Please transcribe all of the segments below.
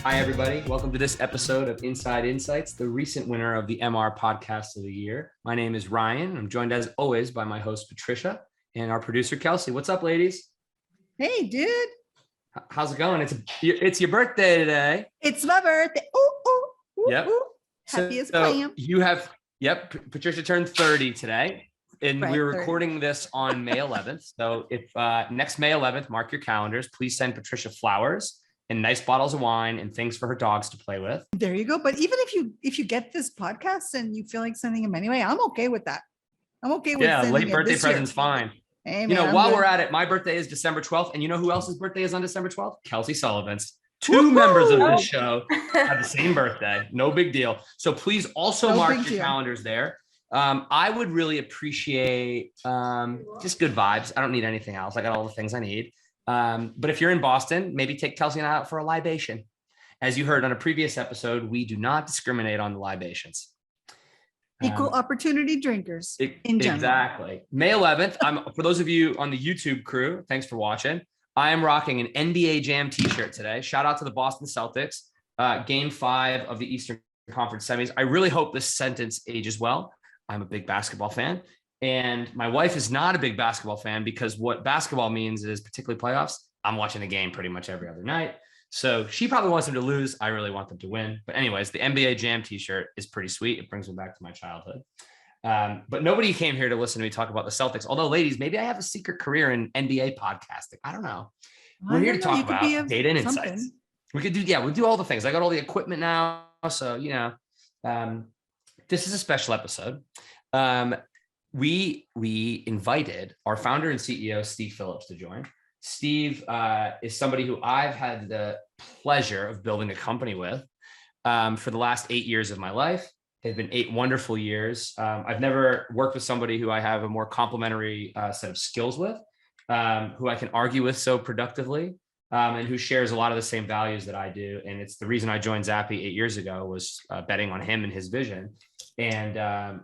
Hi, everybody. Welcome to this episode of Inside Insights, the recent winner of the MR Podcast of the Year. My name is Ryan. I'm joined, as always, by my host, Patricia, and our producer, Kelsey. What's up, ladies? Hey, dude. How's it going? It's your birthday today. It's my birthday. Ooh, ooh, ooh, Yep. ooh. Happy as a clam. Patricia turned 30 today, and Right, we're 30. recording this on May 11th. So if next May 11th, mark your calendars, please send Patricia flowers and nice bottles of wine and things for her dogs to play with. There you go. But even if you get this podcast and you feel like sending him anyway, I'm okay with that. I'm okay with sending late it birthday this year. present's fine. Hey, You know, man, while we're at it, my birthday is December 12th. And you know who else's birthday is on December 12th? Kelsey Sullivan's. Two Woohoo! members of this show have the same birthday. No big deal. So please also mark your calendars there. I would really appreciate just good vibes. I don't need anything else. I got all the things I need. But if you're in Boston, maybe take Kelsey and I out for a libation. As you heard on a previous episode, we do not discriminate on the libations. Equal opportunity drinkers in general. Exactly. May 11th. For those of you on the YouTube crew, thanks for watching. I am rocking an NBA Jam t-shirt today. Shout out to the Boston Celtics. Game 5 of the Eastern Conference semis. I really hope this sentence ages well. I'm a big basketball fan. And my wife is not a big basketball fan because what basketball means is, particularly playoffs, I'm watching a game pretty much every other night. So she probably wants them to lose. I really want them to win. But anyways, the NBA Jam t-shirt is pretty sweet. It brings me back to my childhood. But nobody came here to listen to me talk about the Celtics. Although, ladies, maybe I have a secret career in NBA podcasting. I don't know. We're here to talk about data and insights. We'll do all the things. I got all the equipment now. So, this is a special episode. We invited our founder and CEO, Steve Phillips, to join. Steve is somebody who I've had the pleasure of building a company with for the last 8 years of my life. They've been 8 wonderful years. I've never worked with somebody who I have a more complementary set of skills with, who I can argue with so productively, and who shares a lot of the same values that I do. And it's the reason I joined Zappy 8 years ago was betting on him and his vision. And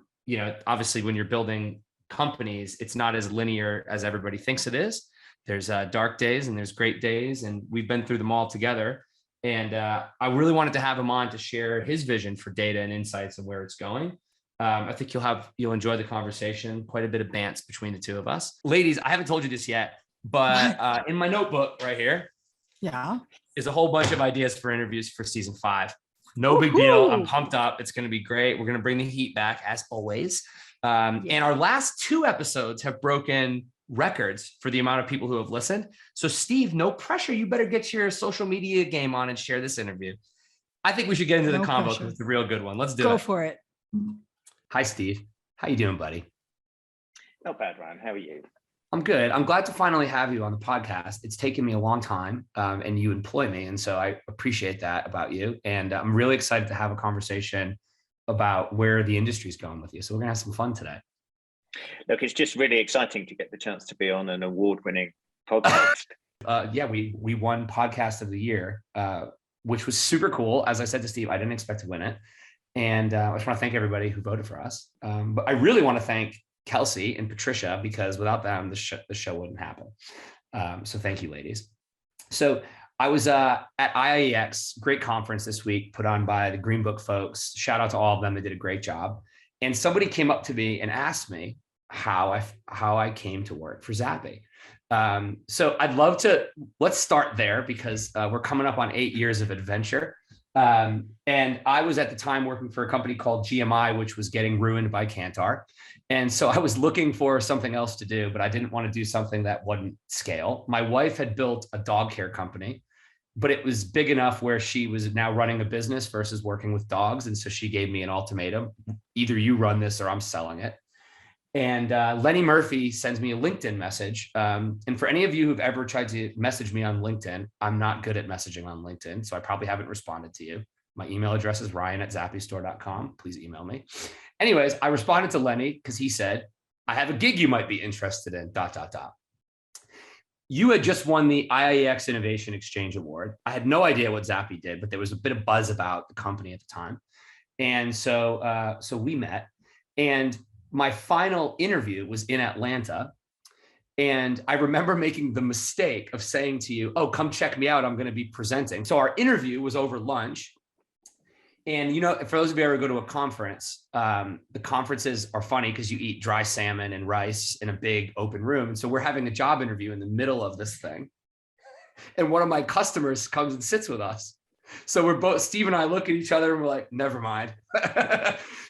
obviously when you're building companies, it's not as linear as everybody thinks it is. There's dark days and there's great days, and we've been through them all together. And I really wanted to have him on to share his vision for data and insights and where it's going. I think you'll enjoy the conversation. Quite a bit of bants between the two of us. Ladies, I haven't told you this yet, but in my notebook right here, is a whole bunch of ideas for interviews for season 5. No big deal. I'm pumped up. It's going to be great. We're going to bring the heat back as always. And our last 2 episodes have broken records for the amount of people who have listened. So Steve, no pressure. You better get your social media game on and share this interview. I think we should get into the combo because it's a real good one. Let's do it. Go for it. Hi, Steve. How you doing, buddy? Not bad, Ryan. How are you? I'm good. I'm glad to finally have you on the podcast. It's taken me a long time, and you employ me. And so I appreciate that about you. And I'm really excited to have a conversation about where the industry is going with you. So we're going to have some fun today. Look, it's just really exciting to get the chance to be on an award-winning podcast. We won Podcast of the Year, which was super cool. As I said to Steve, I didn't expect to win it. And I just want to thank everybody who voted for us. But I really want to thank Kelsey and Patricia, because without them, the show wouldn't happen. So thank you, ladies. So I was at IIEX, great conference this week put on by the Green Book folks. Shout out to all of them. They did a great job. And somebody came up to me and asked me how I came to work for Zappy. So I'd love let's start there because we're coming up on 8 years of adventure. And I was at the time working for a company called GMI, which was getting ruined by Kantar. And so I was looking for something else to do, but I didn't want to do something that wouldn't scale. My wife had built a dog care company, but it was big enough where she was now running a business versus working with dogs. And so she gave me an ultimatum: either you run this or I'm selling it. And Lenny Murphy sends me a LinkedIn message. And for any of you who've ever tried to message me on LinkedIn, I'm not good at messaging on LinkedIn, so I probably haven't responded to you. My email address is ryan@zappystore.com. Please email me. Anyways, I responded to Lenny because he said, I have a gig you might be interested in, ... You had just won the IIEX Innovation Exchange Award. I had no idea what Zappy did, but there was a bit of buzz about the company at the time. And so we met. And my final interview was in Atlanta. And I remember making the mistake of saying to you, oh, come check me out. I'm going to be presenting. So our interview was over lunch. And, you know, for those of you who ever go to a conference, the conferences are funny because you eat dry salmon and rice in a big open room. And so we're having a job interview in the middle of this thing. And one of my customers comes and sits with us. So we're both, Steve and I look at each other and we're like, never mind.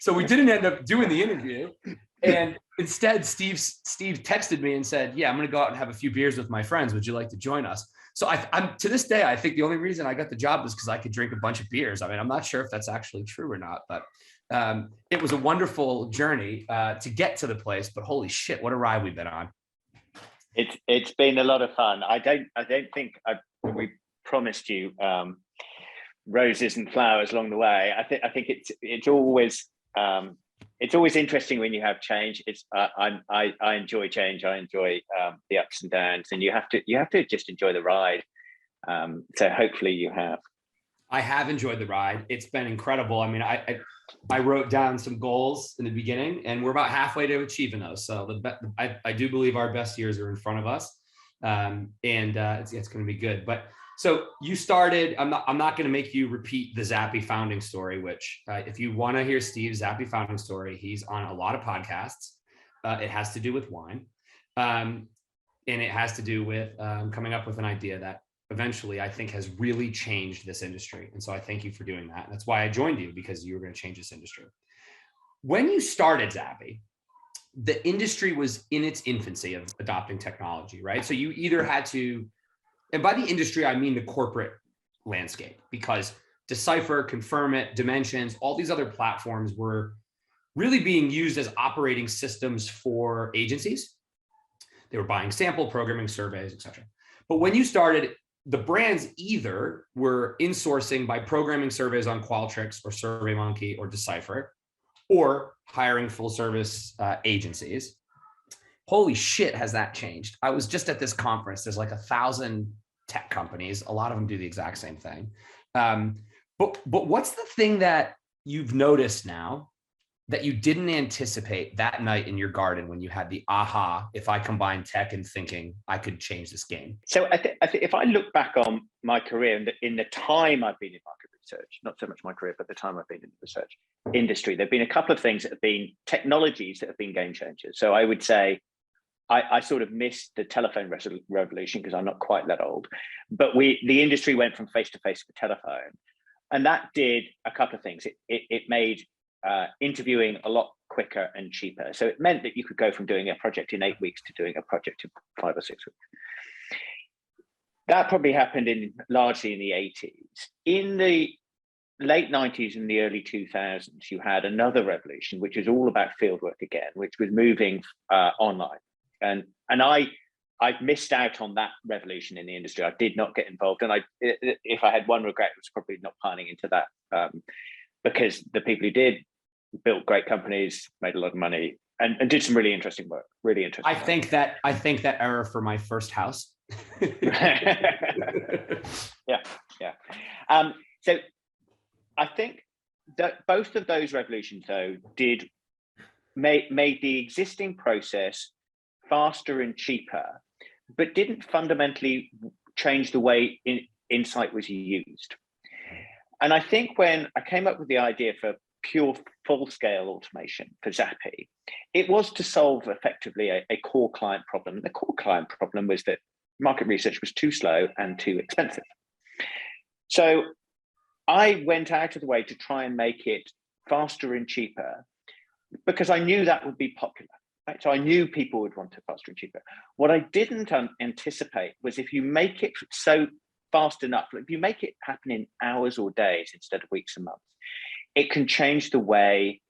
So we didn't end up doing the interview. And instead, Steve texted me and said, yeah, I'm going to go out and have a few beers with my friends. Would you like to join us? So I'm to this day, I think the only reason I got the job was because I could drink a bunch of beers. I mean, I'm not sure if that's actually true or not, but it was a wonderful journey to get to the place. But holy shit, what a ride we've been on. It's been a lot of fun. I don't think we promised you roses and flowers along the way. I think it's always interesting when you have change. I enjoy change. I enjoy the ups and downs, and you have to just enjoy the ride. So hopefully you have. I have enjoyed the ride. It's been incredible. I mean, I wrote down some goals in the beginning, and we're about halfway to achieving those. So I do believe our best years are in front of us, and it's going to be good. But so you started. I'm not going to make you repeat the Zappy founding story. Which, if you want to hear Steve's Zappy founding story, he's on a lot of podcasts. It has to do with wine, and it has to do with coming up with an idea that eventually I think has really changed this industry. And so I thank you for doing that. And that's why I joined you, because you were going to change this industry. When you started Zappy, the industry was in its infancy of adopting technology, right? So you either had to, and by the industry, I mean the corporate landscape, because Decipher, Confirm It, Dimensions, all these other platforms were really being used as operating systems for agencies. They were buying sample programming surveys, et cetera. But when you started, the brands either were insourcing by programming surveys on Qualtrics or SurveyMonkey or Decipher, or hiring full service agencies. Holy shit, has that changed? I was just at this conference. There's like 1,000 tech companies. A lot of them do the exact same thing. But what's the thing that you've noticed now that you didn't anticipate that night in your garden when you had the aha, if I combine tech and thinking, I could change this game? So I think if I look back on my career in the time I've been in market research, not so much my career, but the time I've been in the research industry, there've been a couple of things that have been technologies that have been game changers. So I would say I sort of missed the telephone revolution because I'm not quite that old, but the industry went from face-to-face to telephone. And that did a couple of things. It made interviewing a lot quicker and cheaper. So it meant that you could go from doing a project in 8 weeks to doing a project in 5 or 6 weeks. That probably happened largely in the 80s. In the late 90s and the early 2000s, you had another revolution, which is all about fieldwork again, which was moving online. And I've missed out on that revolution in the industry. I did not get involved. And if I had one regret, it was probably not piling into that, because the people who did built great companies, made a lot of money, and did some really interesting work. Really interesting. I think that era for my first house. Yeah. So I think that both of those revolutions, though, made the existing process faster and cheaper, but didn't fundamentally change the way insight was used. And I think when I came up with the idea for pure full-scale automation for Zappy, it was to solve effectively a core client problem. And the core client problem was that market research was too slow and too expensive. So I went out of the way to try and make it faster and cheaper, because I knew that would be popular. Right? So I knew people would want it faster and cheaper. What I didn't anticipate was if you make it so fast enough, if you make it happen in hours or days instead of weeks and months, it can change the way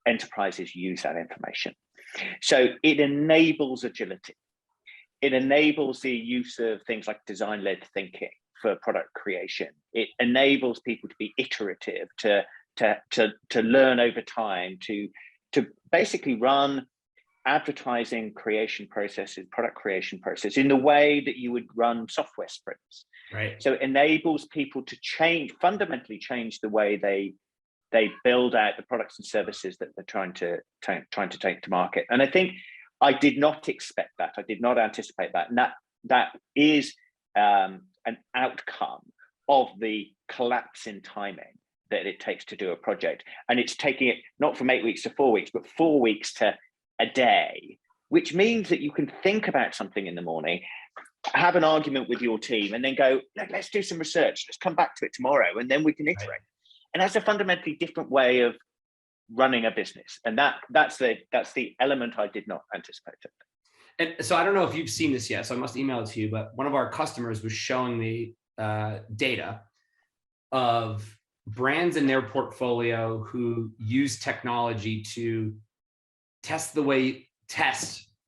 enterprises use that information. So it enables agility. It enables the use of things like design-led thinking for product creation. It enables people to be iterative, to learn over time, to basically run advertising creation processes, product creation process in the way that you would run software sprints. Right. So it enables people to fundamentally change the way they build out the products and services that they're trying to take to market. And I think I did not expect that. I did not anticipate that. And that is an outcome of the collapse in timing that it takes to do a project. And it's taking it not from 8 weeks to 4 weeks, but 4 weeks to a day, which means that you can think about something in the morning, have an argument with your team, and then go, let's do some research. Let's come back to it tomorrow, and then we can iterate. Right. And that's a fundamentally different way of running a business. And that's the element I did not anticipate. And so I don't know if you've seen this yet, so I must email it to you, but one of our customers was showing me data of brands in their portfolio who use technology to test the way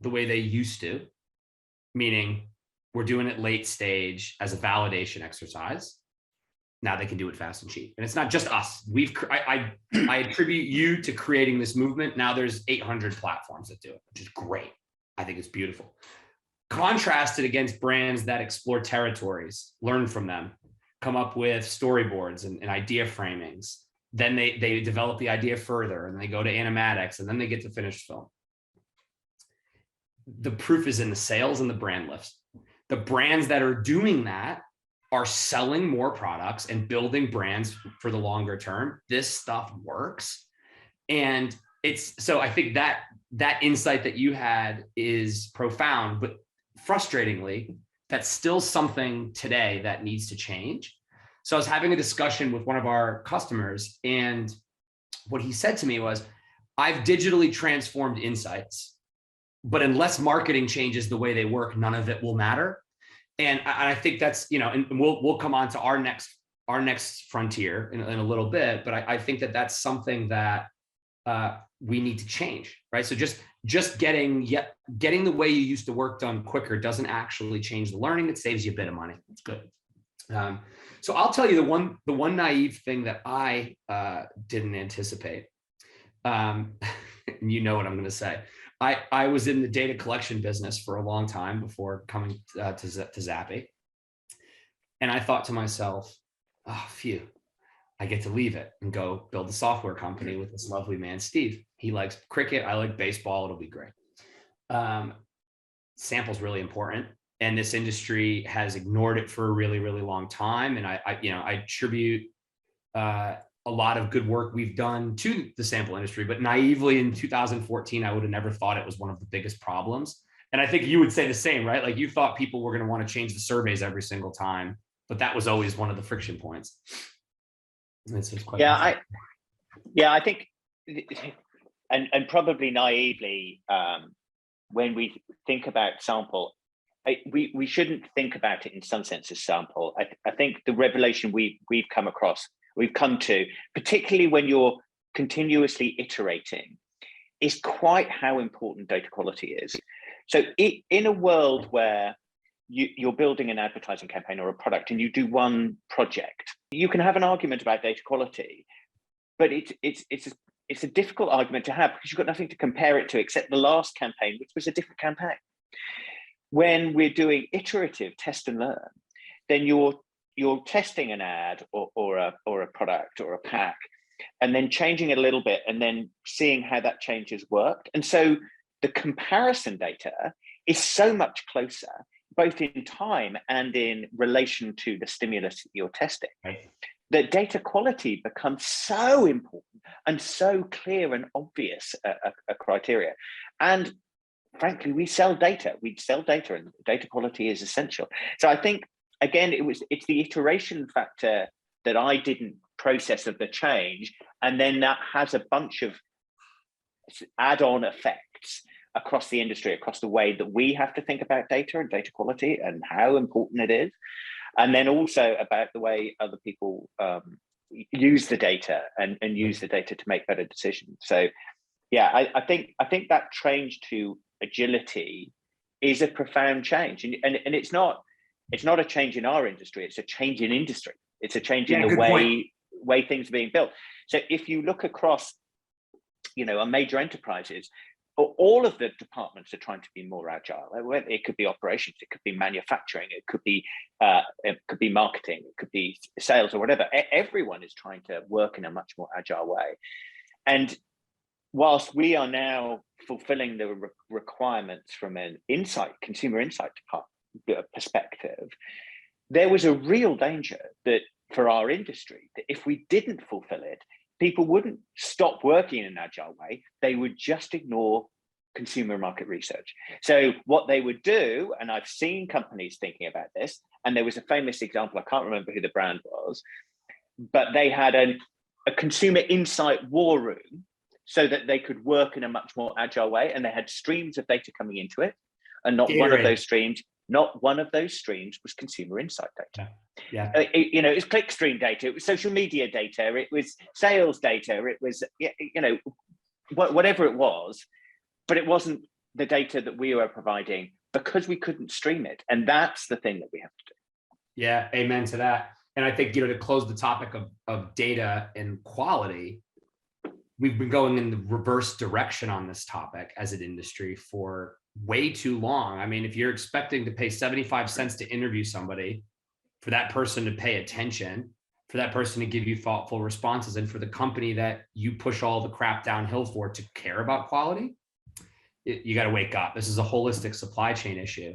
they used to, meaning we're doing it late stage as a validation exercise. Now they can do it fast and cheap. And it's not just us. I attribute you to creating this movement. Now there's 800 platforms that do it, which is great. I think it's beautiful. Contrasted against brands that explore territories, learn from them, come up with storyboards and idea framings. Then they develop the idea further, and they go to animatics, and then they get to finished film. The proof is in the sales and the brand lifts. The brands that are doing that are selling more products and building brands for the longer term. This stuff works. And so I think that insight that you had is profound, but frustratingly, that's still something today that needs to change. So I was having a discussion with one of our customers, and what he said to me was, I've digitally transformed insights, but unless marketing changes the way they work, none of it will matter. And I think that's, and we'll come on to our next frontier in a little bit, but I think that that's something that we need to change, right? So just getting the way you used to work done quicker doesn't actually change the learning. It saves you a bit of money. It's good. So I'll tell you the one naive thing that I didn't anticipate. You know what I'm going to say. I was in the data collection business for a long time before coming to Zappy. And I thought to myself, oh, phew, I get to leave it and go build a software company with this lovely man, Steve. He likes cricket. I like baseball. It'll be great. Sample's really important. And this industry has ignored it for a really, really long time. And I attribute a lot of good work we've done to the sample industry, but naively in 2014, I would have never thought it was one of the biggest problems. And I think you would say the same, right? Like you thought people were going to want to change the surveys every single time, but that was always one of the friction points. It's quite I think, and probably naively, when we think about sample, we shouldn't think about it in some sense as sample. I think the revelation we've come to, particularly when you're continuously iterating, is quite how important data quality is. So in a world where you're building an advertising campaign or a product and you do one project, you can have an argument about data quality, but it's a difficult argument to have because you've got nothing to compare it to except the last campaign, which was a different campaign. When we're doing iterative test and learn, then you're testing an ad or a product or a pack, and then changing it a little bit, and then seeing how that change has worked. And so the comparison data is so much closer, both in time and in relation to the stimulus you're testing, right, that data quality becomes so important and so clear and obvious a criteria. And frankly, we sell data, and data quality is essential. So I think, again, it's the iteration factor that I didn't process of the change, and then that has a bunch of add-on effects across the industry, across the way that we have to think about data and data quality and how important it is, and then also about the way other people use the data and use the data to make better decisions. So, yeah, I think that change to agility is a profound change, and it's not a change in our industry, it's a change in industry. It's a change in the way things are being built. So if you look across, our major enterprises, all of the departments are trying to be more agile. It could be operations, it could be manufacturing, it could be marketing, it could be sales or whatever. Everyone is trying to work in a much more agile way. And whilst we are now fulfilling the requirements from an consumer insight perspective, there was a real danger that for our industry, that if we didn't fulfill it, people wouldn't stop working in an agile way. They would just ignore consumer market research. So what they would do, and I've seen companies thinking about this, and there was a famous example, I can't remember who the brand was, but they had a consumer insight war room so that they could work in a much more agile way. And they had streams of data coming into it. And not one of those streams was consumer insight data. Yeah. It was clickstream data, it was social media data, it was sales data, it was, whatever it was, but it wasn't the data that we were providing because we couldn't stream it. And that's the thing that we have to do. Yeah, amen to that. And I think, to close the topic of data and quality, we've been going in the reverse direction on this topic as an industry for way too long. I mean, if you're expecting to pay 75 cents to interview somebody, for that person to pay attention, for that person to give you thoughtful responses, and for the company that you push all the crap downhill for to care about quality, you got to wake up. This is a holistic supply chain issue.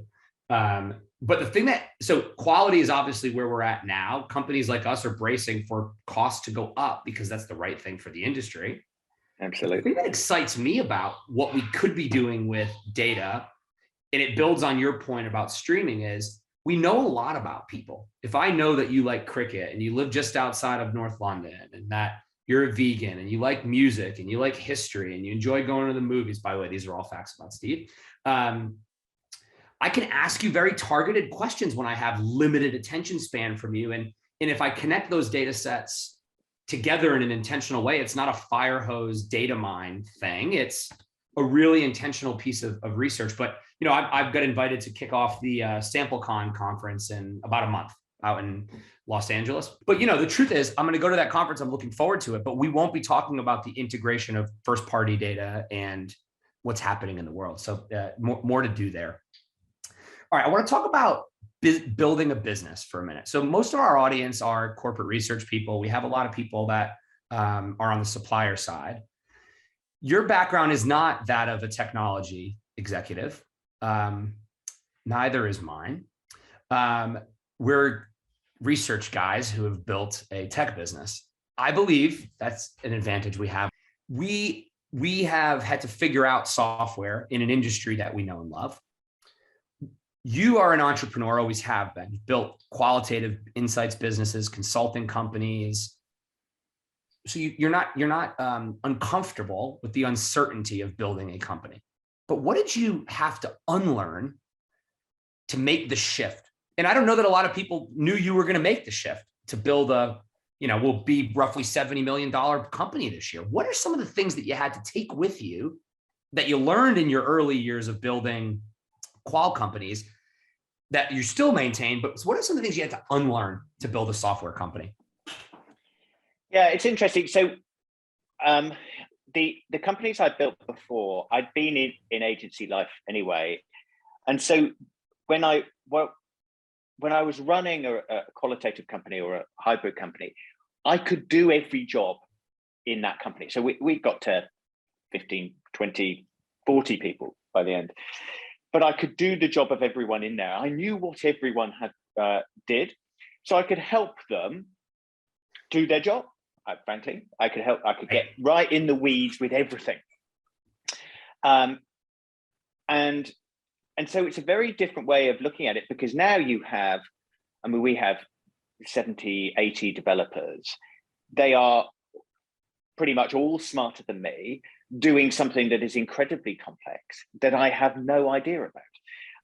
But the thing so quality is obviously where we're at now. Companies like us are bracing for costs to go up because that's the right thing for the industry. Absolutely. The thing that excites me about what we could be doing with data, and it builds on your point about streaming, is we know a lot about people. If I know that you like cricket and you live just outside of North London, and that you're a vegan and you like music and you like history and you enjoy going to the movies, by the way, these are all facts about Steve. I can ask you very targeted questions when I have limited attention span from you. And if I connect those data sets together in an intentional way, it's not a fire hose data mine thing. It's a really intentional piece of research. But, I've got invited to kick off the SampleCon conference in about a month out in Los Angeles. But, the truth is, I'm going to go to that conference. I'm looking forward to it, but we won't be talking about the integration of first party data and what's happening in the world. So more to do there. All right, I want to talk about building a business for a minute. So most of our audience are corporate research people. We have a lot of people that are on the supplier side. Your background is not that of a technology executive. Neither is mine. We're research guys who have built a tech business. I believe that's an advantage we have. We have had to figure out software in an industry that we know and love. You are an entrepreneur, always have been. You've built qualitative insights businesses, consulting companies. So you're not uncomfortable with the uncertainty of building a company. But what did you have to unlearn to make the shift? And I don't know that a lot of people knew you were going to make the shift to build will be roughly $70 million company this year. What are some of the things that you had to take with you that you learned in your early years of building qual companies that you still maintain, but what are some of the things you had to unlearn to build a software company? Yeah, it's interesting. So the companies I built before, I'd been in agency life anyway. And so when I was running a qualitative company or a hybrid company, I could do every job in that company. So we got to 15, 20, 40 people by the end. But I could do the job of everyone in there. I knew what everyone did, so I could help them do their job. Frankly, I could get right in the weeds with everything. And so it's a very different way of looking at it, because now we have 70, 80 developers. They are pretty much all smarter than me, doing something that is incredibly complex that I have no idea about.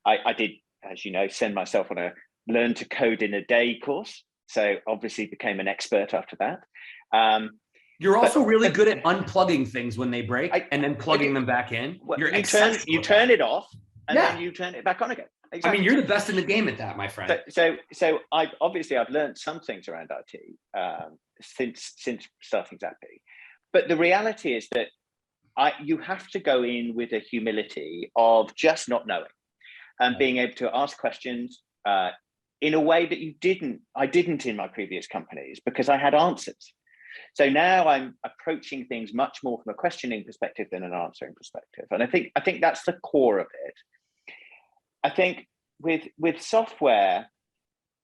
I did, as you know, send myself on a learn to code in a day course. So obviously became an expert after that. You're also really good at unplugging things when they break and then plugging them back in. You turn it off and then you turn it back on again. Exactly. I mean, you're the best in the game at that, my friend. So I've learned some things around IT since starting Zappy. But the reality is that you have to go in with a humility of just not knowing and being able to ask questions in a way that I didn't in my previous companies, because I had answers. So now I'm approaching things much more from a questioning perspective than an answering perspective. And I think that's the core of it. I think with software,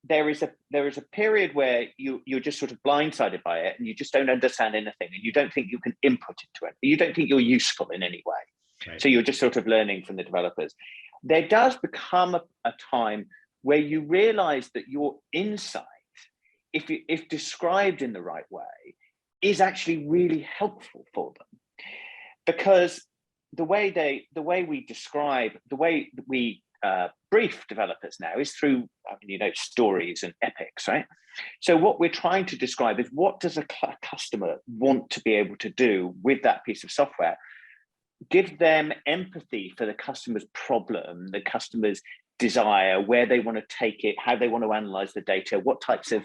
there is a period where you're just sort of blindsided by it and you just don't understand anything and you don't think you can input into it. You don't think you're useful in any way. Right. So you're just sort of learning from the developers. There does become a time where you realize that your insight, if described in the right way, is actually really helpful for them. Because the way we describe, the way we brief developers now is through, stories and epics, right? So what we're trying to describe is, what does a customer want to be able to do with that piece of software? Give them empathy for the customer's problem, the customer's desire, where they want to take it, how they want to analyze the data, what types of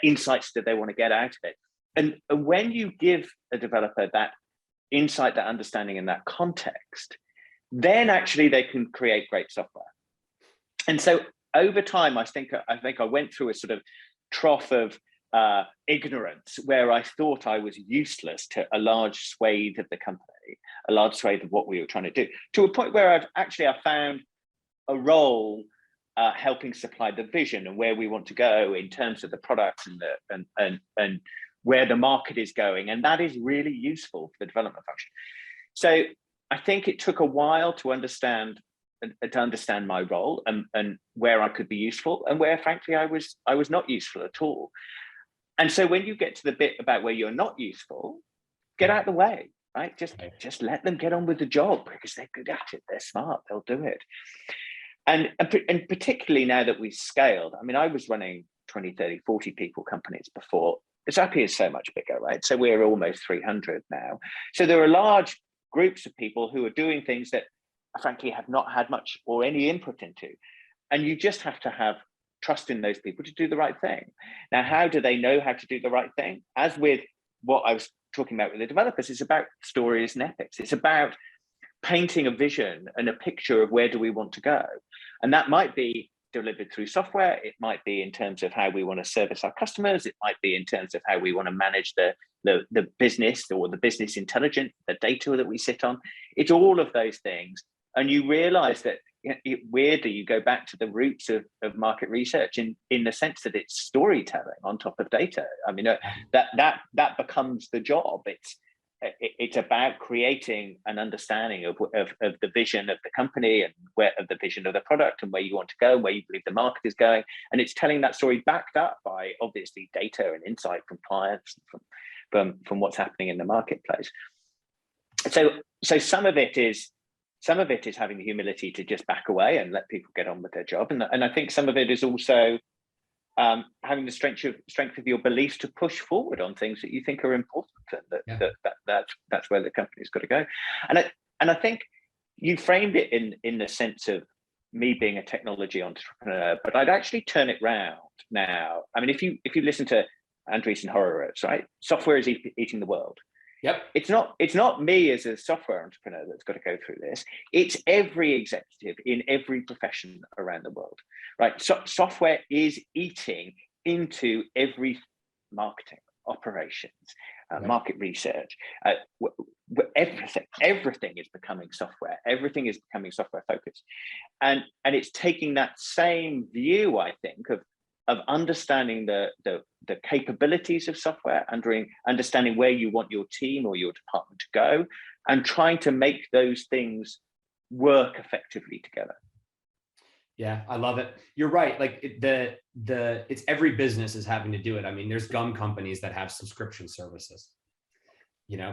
insights do they want to get out of it. And when you give a developer that insight, that understanding, and that context, then actually they can create great software. And so over time, I think I went through a sort of trough of ignorance where I thought I was useless to a large swathe of the company, a large swathe of what we were trying to do, to a point where I found a role helping supply the vision and where we want to go in terms of the product and where the market is going. And that is really useful for the development function. So I think it took a while to understand my role and where I could be useful and where, frankly, I was not useful at all. And so when you get to the bit about where you're not useful, get out of the way, right? Just let them get on with the job, because they're good at it. They're smart. They'll do it. And particularly now that we've scaled, I was running 20, 30, 40 people companies before. Zappy is so much bigger, right? So we're almost 300 now. So there are large groups of people who are doing things that, frankly, have not had much or any input into. And you just have to have trust in those people to do the right thing. Now, how do they know how to do the right thing? As with what I was talking about with the developers, it's about stories and epics. It's about painting a vision and a picture of where do we want to go. And that might be delivered through software. It might be in terms of how we want to service our customers. It might be in terms of how we want to manage the business or the business intelligence, the data that we sit on. It's all of those things. And you realize that weirdly, you go back to the roots of market research in the sense that it's storytelling on top of data. That becomes the job. It's about creating an understanding of the vision of the company and of the vision of the product and where you want to go, where you believe the market is going. And it's telling that story backed up by, obviously, data and insight from clients, from what's happening in the marketplace. So some of it is having the humility to just back away and let people get on with their job. And I think some of it is also having the strength of your beliefs to push forward on things that you think are important, and that's where the company's got to go. And I think you framed it in the sense of me being a technology entrepreneur, but I'd actually turn it round now. If you listen to Andreessen Horowitz, right? Software is eating the world. Yep. It's not me as a software entrepreneur that's got to go through this. It's every executive in every profession around the world, right? So software is eating into every marketing, operations, market research. Everything is becoming software. Everything is becoming software focused, and it's taking that same view, I think, of understanding the capabilities of software, understanding where you want your team or your department to go, and trying to make those things work effectively together. Yeah, I love it. You're right. Like it's every business is having to do it. There's gum companies that have subscription services.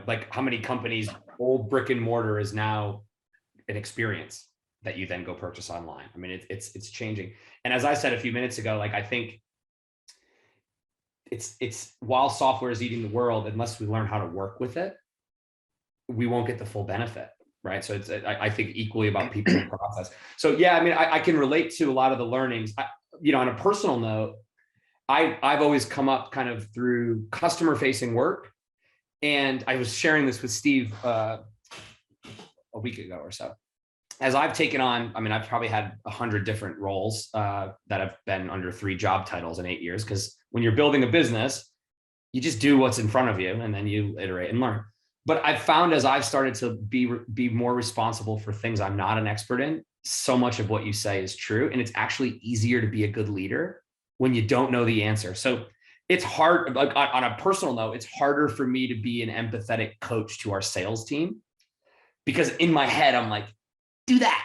Like how many companies, old brick and mortar is now an experience that you then go purchase online. It's changing. And as I said a few minutes ago, like I think it's while software is eating the world, unless we learn how to work with it, we won't get the full benefit, right? So I think equally about people and process. So yeah, I can relate to a lot of the learnings. On a personal note, I've always come up kind of through customer facing work, and I was sharing this with Steve a week ago or so. As I've taken on, I've probably had 100 different roles that have been under 3 job titles in 8 years. Because when you're building a business, you just do what's in front of you and then you iterate and learn. But I've found as I've started to be more responsible for things I'm not an expert in, so much of what you say is true. And it's actually easier to be a good leader when you don't know the answer. So it's hard, like on a personal note, it's harder for me to be an empathetic coach to our sales team, because in my head, I'm like, do that.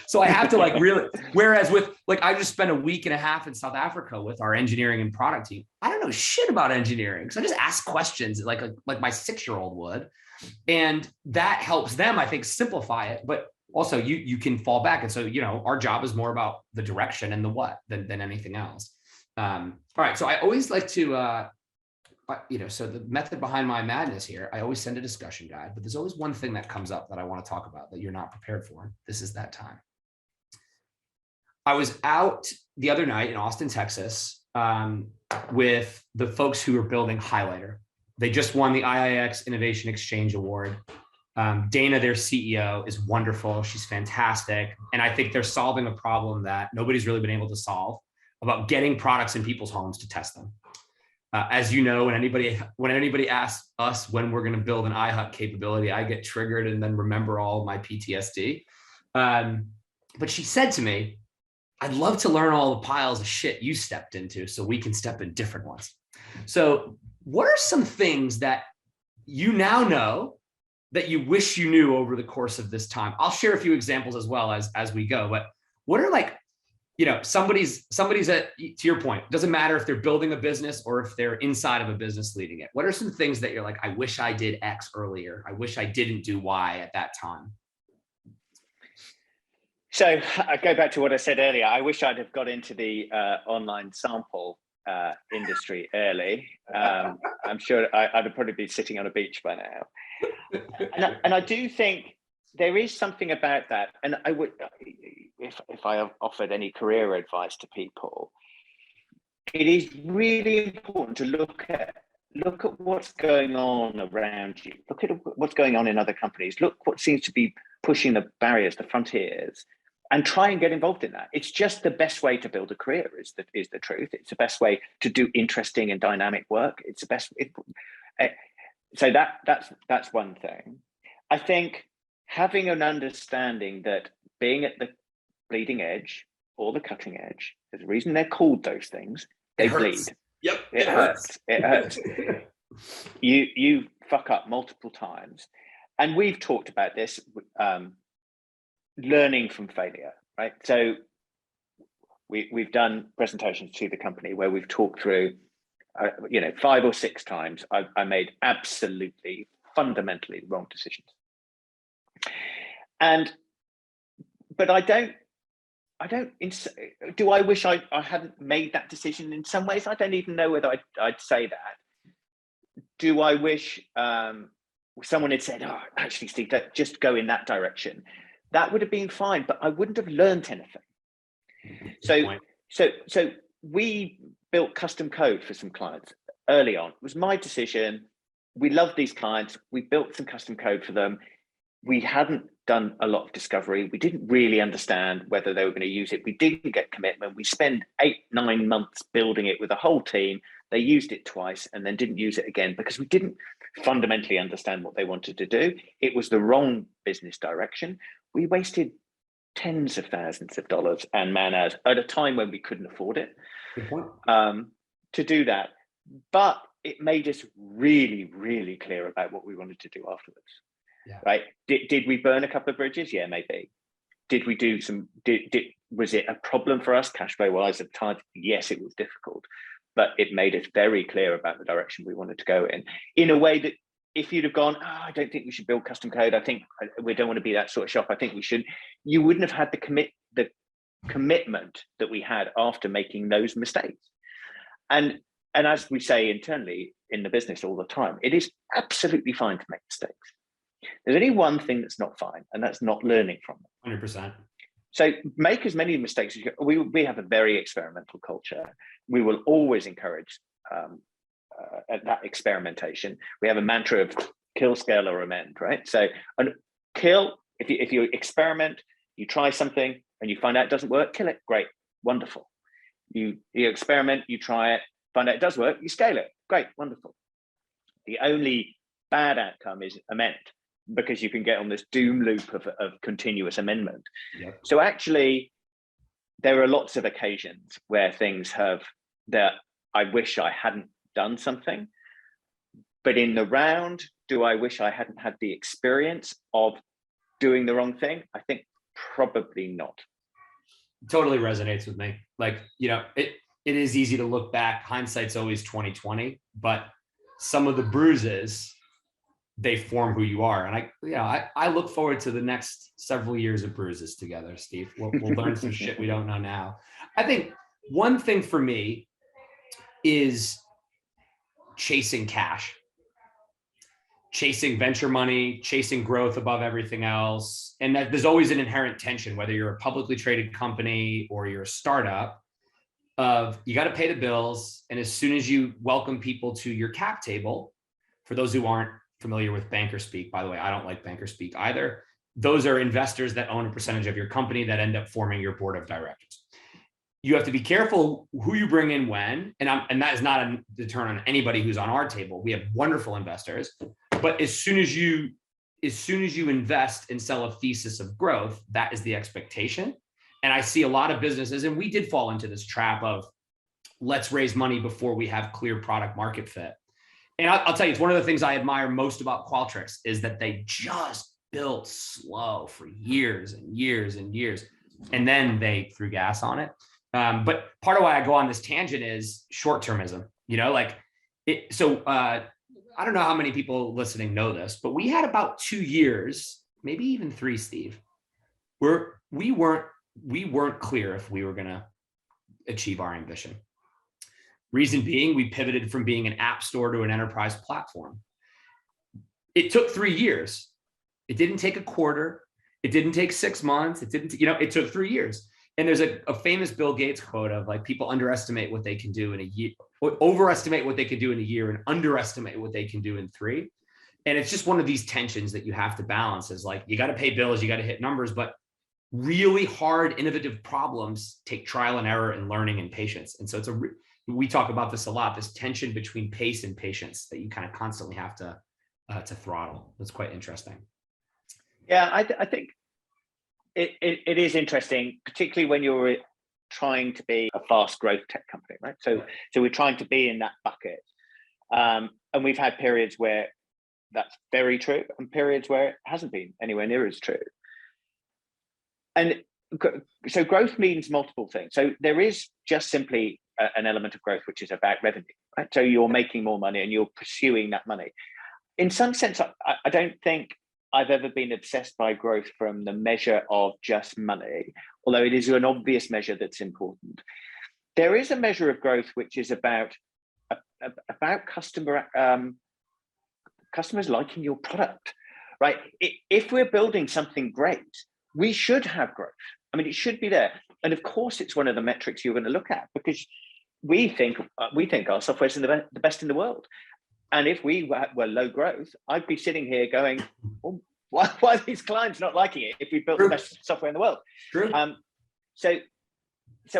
So I have to like really, whereas with like, I just spent a week and a half in South Africa with our engineering and product team. I don't know shit about engineering. So I just ask questions like my 6-year-old would. And that helps them, I think, simplify it. But also you can fall back. And so, our job is more about the direction and the what than anything else. All right. So I always like to, so the method behind my madness here, I always send a discussion guide, but there's always one thing that comes up that I want to talk about that you're not prepared for. This is that time. I was out the other night in Austin, Texas, with the folks who are building Highlighter. They just won the IIX Innovation Exchange Award. Dana, their CEO, is wonderful. She's fantastic. And I think they're solving a problem that nobody's really been able to solve about getting products in people's homes to test them. As you know, when anybody asks us when we're going to build an iHut capability, I get triggered and then remember all of my PTSD. But she said to me, I'd love to learn all the piles of shit you stepped into so we can step in different ones. So what are some things that you now know that you wish you knew over the course of this time? I'll share a few examples as well as we go, but what are like, somebody's at, to your point, doesn't matter if they're building a business or if they're inside of a business leading it. What are some things that you're like, I wish I did X earlier. I wish I didn't do Y at that time. So I go back to what I said earlier. I wish I'd have got into the online sample industry early. I'm sure I'd have probably been sitting on a beach by now. And I do think there is something about that. And I would, if I offered any career advice to people, it is really important to look at what's going on around you. Look at what's going on in other companies. Look what seems to be pushing the barriers, the frontiers, and try and get involved in that. It's just the best way to build a career is the truth. It's the best way to do interesting and dynamic work. It's the best. So that's one thing. I think having an understanding that being at the bleeding edge or the cutting edge, there's a reason they're called those things. They bleed. Yep. It hurts. It hurts. You fuck up multiple times. And we've talked about this, learning from failure, right? So we've done presentations to the company where we've talked through, 5 or 6 times I made absolutely fundamentally wrong decisions. But do I wish I hadn't made that decision in some ways? I don't even know whether I'd say that. Do I wish someone had said, oh, actually, Steve, just go in that direction? That would have been fine, but I wouldn't have learned anything. So we built custom code for some clients early on. It was my decision. We loved these clients. We built some custom code for them. We hadn't done a lot of discovery. We didn't really understand whether they were going to use it. We didn't get commitment. We spent 8-9 months building it with a whole team. They used it twice and then didn't use it again because we didn't fundamentally understand what they wanted to do. It was the wrong business direction. We wasted tens of thousands of dollars and man hours at a time when we couldn't afford it. Good point. To do that. But it made us really, really clear about what we wanted to do afterwards. Yeah. Right? Did we burn a couple of bridges? Yeah, maybe. Did we do some? Was it a problem for us cash flow wise at the time? Yes, it was difficult, but it made us very clear about the direction we wanted to go in a way that if you'd have gone, I don't think we should build custom code. I think we don't want to be that sort of shop. I think we should. You wouldn't have had the commitment that we had after making those mistakes. And as we say internally in the business all the time, it is absolutely fine to make mistakes. There's only one thing that's not fine, and that's not learning from them. 100%. So make as many mistakes as you can. We have a very experimental culture. We will always encourage that experimentation. We have a mantra of kill, scale, or amend, right? So kill, if you experiment, you try something and you find out it doesn't work, kill it. Great, wonderful. You experiment, you try it, find out it does work, you scale it. Great, wonderful. The only bad outcome is amend, because you can get on this doom loop of continuous amendment. Yep. So actually, there are lots of occasions where things have that I wish I hadn't done something, but in the round, do I wish I hadn't had the experience of doing the wrong thing? I think probably not. Totally resonates with me. Like, it is easy to look back. Hindsight's always 20/20, but some of the bruises, they form who you are. And I look forward to the next several years of bruises together, Steve. We'll learn some shit we don't know now. I think one thing for me is chasing cash, chasing venture money, chasing growth above everything else. And that there's always an inherent tension, whether you're a publicly traded company or you're a startup, of you got to pay the bills. And as soon as you welcome people to your cap table, for those who aren't familiar with banker speak, by the way, I don't like banker speak either. Those are investors that own a percentage of your company that end up forming your board of directors. You have to be careful who you bring in when, and that is not a deterrent on anybody who's on our table. We have wonderful investors, but as soon as you invest and sell a thesis of growth, that is the expectation. And I see a lot of businesses, and we did fall into this trap of let's raise money before we have clear product market fit. And I'll tell you, it's one of the things I admire most about Qualtrics is that they just built slow for years and years and years, and then they threw gas on it. But part of why I go on this tangent is short-termism, I don't know how many people listening know this, but we had about 2 years, maybe even 3, Steve, where we weren't clear if we were going to achieve our ambition. Reason being, we pivoted from being an app store to an enterprise platform. It took 3 years. It didn't take a quarter. It didn't take 6 months. It took 3 years. And there's a famous Bill Gates quote of like, people underestimate what they can do in a year, overestimate what they can do in a year, and underestimate what they can do in 3. And it's just one of these tensions that you have to balance, is like, you got to pay bills, you got to hit numbers, but really hard, innovative problems take trial and error and learning and patience. And so we talk about this a lot, this tension between pace and patience that you kind of constantly have to throttle. It's quite interesting. Yeah, I think it is interesting, particularly when you're trying to be a fast growth tech company, right? So we're trying to be in that bucket. And we've had periods where that's very true and periods where it hasn't been anywhere near as true. And so growth means multiple things. So there is just simply an element of growth, which is about revenue, right? So you're making more money and you're pursuing that money. In some sense, I don't think I've ever been obsessed by growth from the measure of just money, although it is an obvious measure that's important. There is a measure of growth which is about customers liking your product, right? If we're building something great, we should have growth. I mean, it should be there. And of course, it's one of the metrics you're going to look at, because we think our software is the best in the world. And if we were low growth, I'd be sitting here going, well, why are these clients not liking it if we built the best software in the world? True. So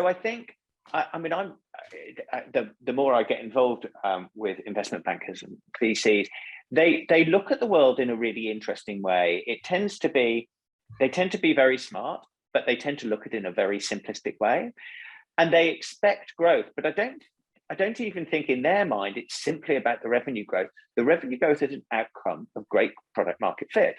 I think, the more I get involved with investment bankers and VCs, they look at the world in a really interesting way. They tend to be very smart, but they tend to look at it in a very simplistic way. And they expect growth, but I don't even think in their mind it's simply about the revenue growth. The revenue growth is an outcome of great product market fit.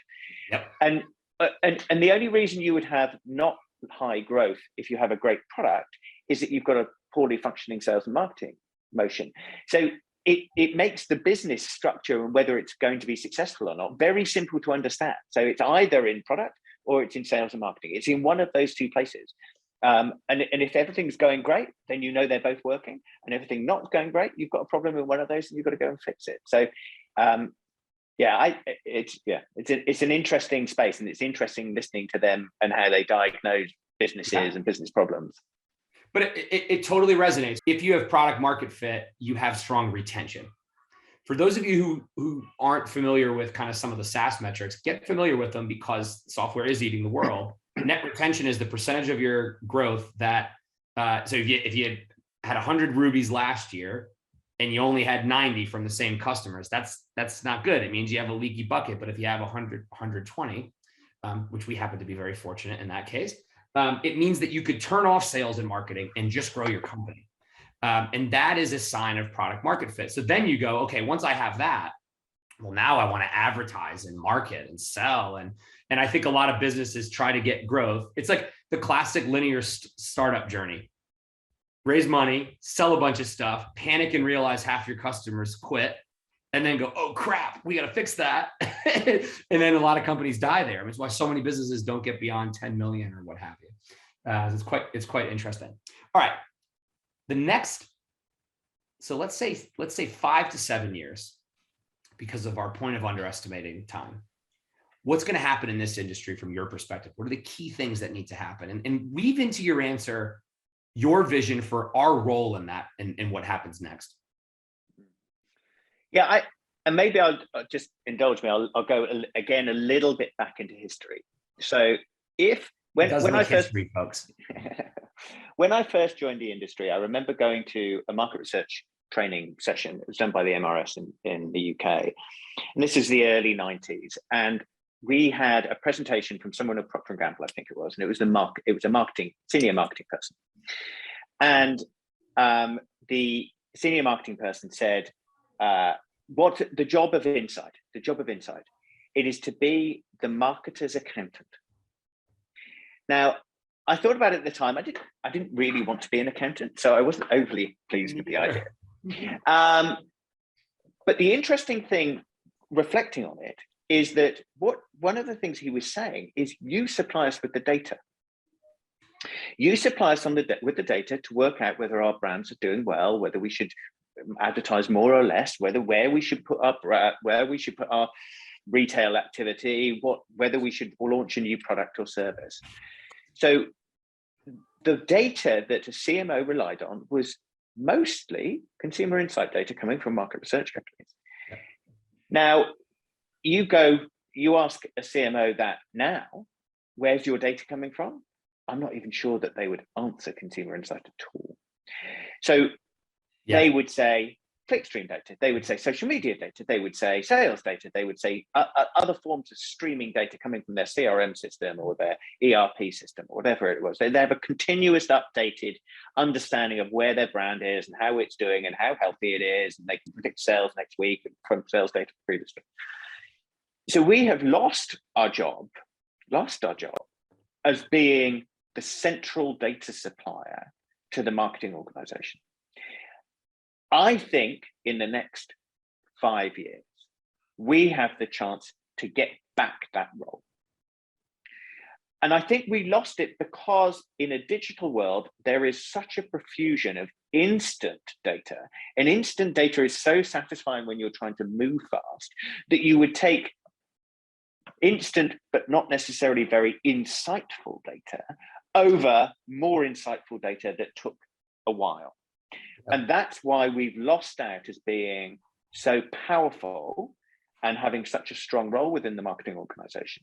Yep. And the only reason you would have not high growth if you have a great product is that you've got a poorly functioning sales and marketing motion. So it makes the business structure and whether it's going to be successful or not very simple to understand. So it's either in product or it's in sales and marketing. It's in one of those two places. And if everything's going great, then you know they're both working. And everything not going great, you've got a problem in one of those and you've got to go and fix it. So it's an interesting space, and it's interesting listening to them and how they diagnose businesses and business problems. But it totally resonates. If you have product market fit, you have strong retention. For those of you who aren't familiar with kind of some of the SaaS metrics, get familiar with them, because software is eating the world. Net retention is the percentage of your growth that, so if you had 100 rubies last year, and you only had 90 from the same customers, that's not good. It means you have a leaky bucket. But if you have 100, 120, which we happen to be very fortunate in that case, it means that you could turn off sales and marketing and just grow your company. And that is a sign of product market fit. So then you go, okay, once I have that, well, now I want to advertise and market and sell. And I think a lot of businesses try to get growth. It's like the classic linear startup journey. Raise money, sell a bunch of stuff, panic and realize half your customers quit, and then go, oh crap, we got to fix that. And then a lot of companies die there. I mean, it's why so many businesses don't get beyond 10 million or what have you. It's quite interesting. All right. The next, so let's say 5 to 7 years, because of our point of underestimating time. What's going to happen in this industry from your perspective? What are the key things that need to happen? And weave into your answer your vision for our role in that and what happens next. Yeah, and maybe I'll just indulge me. I'll go again a little bit back into history. So when I first folks. when I first joined the industry, I remember going to a market research training session. It was done by the MRS in the UK, and this is the early 90s. And we had a presentation from someone at Procter & Gamble, I think it was, and it was a senior marketing person. And the senior marketing person said, what the job of insight, it is to be the marketer's accountant. Now, I thought about it at the time. I didn't really want to be an accountant, so I wasn't overly pleased with the idea. But the interesting thing, reflecting on it, is that one of the things he was saying is you supply us with the data. You supply us with the data to work out whether our brands are doing well, whether we should advertise more or less, where we should put our retail activity, whether we should launch a new product or service. So the data that a CMO relied on was mostly consumer insight data coming from market research companies. Yeah. Now, you ask a CMO that now, where's your data coming from? I'm not even sure that they would answer consumer insight at all. So they would say clickstream data, they would say social media data, they would say sales data, they would say other forms of streaming data coming from their CRM system or their ERP system or whatever it was. They have a continuous updated understanding of where their brand is and how it's doing and how healthy it is, and they can predict sales next week from sales data previously. So we have lost our job as being the central data supplier to the marketing organization. I think in the next 5 years, we have the chance to get back that role. And I think we lost it because in a digital world, there is such a profusion of instant data. And instant data is so satisfying when you're trying to move fast that you would take instant, but not necessarily very insightful data over more insightful data that took a while. And that's why we've lost out as being so powerful and having such a strong role within the marketing organization.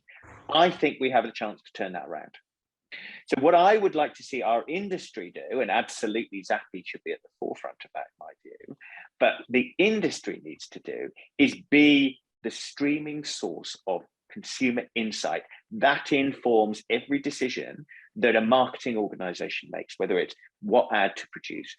I think we have a chance to turn that around. So what I would like to see our industry do, and absolutely Zappy should be at the forefront of that, in my view, but the industry needs to do is be the streaming source of consumer insight that informs every decision that a marketing organization makes, whether it's what ad to produce,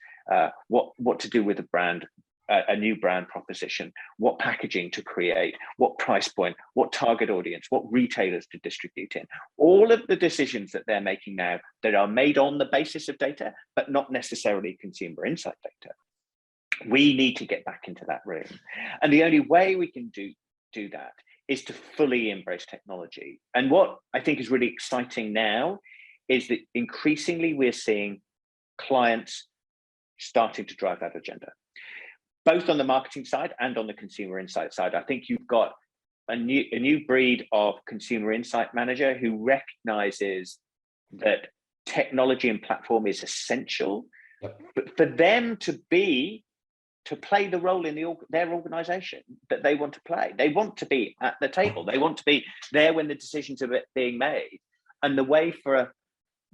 what to do with a brand, a new brand proposition, what packaging to create, what price point, what target audience, what retailers to distribute in. All of the decisions that they're making now that are made on the basis of data, but not necessarily consumer insight data. We need to get back into that room. And the only way we can do that is to fully embrace technology. And what I think is really exciting now is that increasingly we're seeing clients starting to drive that agenda, both on the marketing side and on the consumer insight side. I think you've got a new breed of consumer insight manager who recognizes that technology and platform is essential, but for them to play the role in their organization that they want to play. They want to be at the table. They want to be there when the decisions are being made. And the way for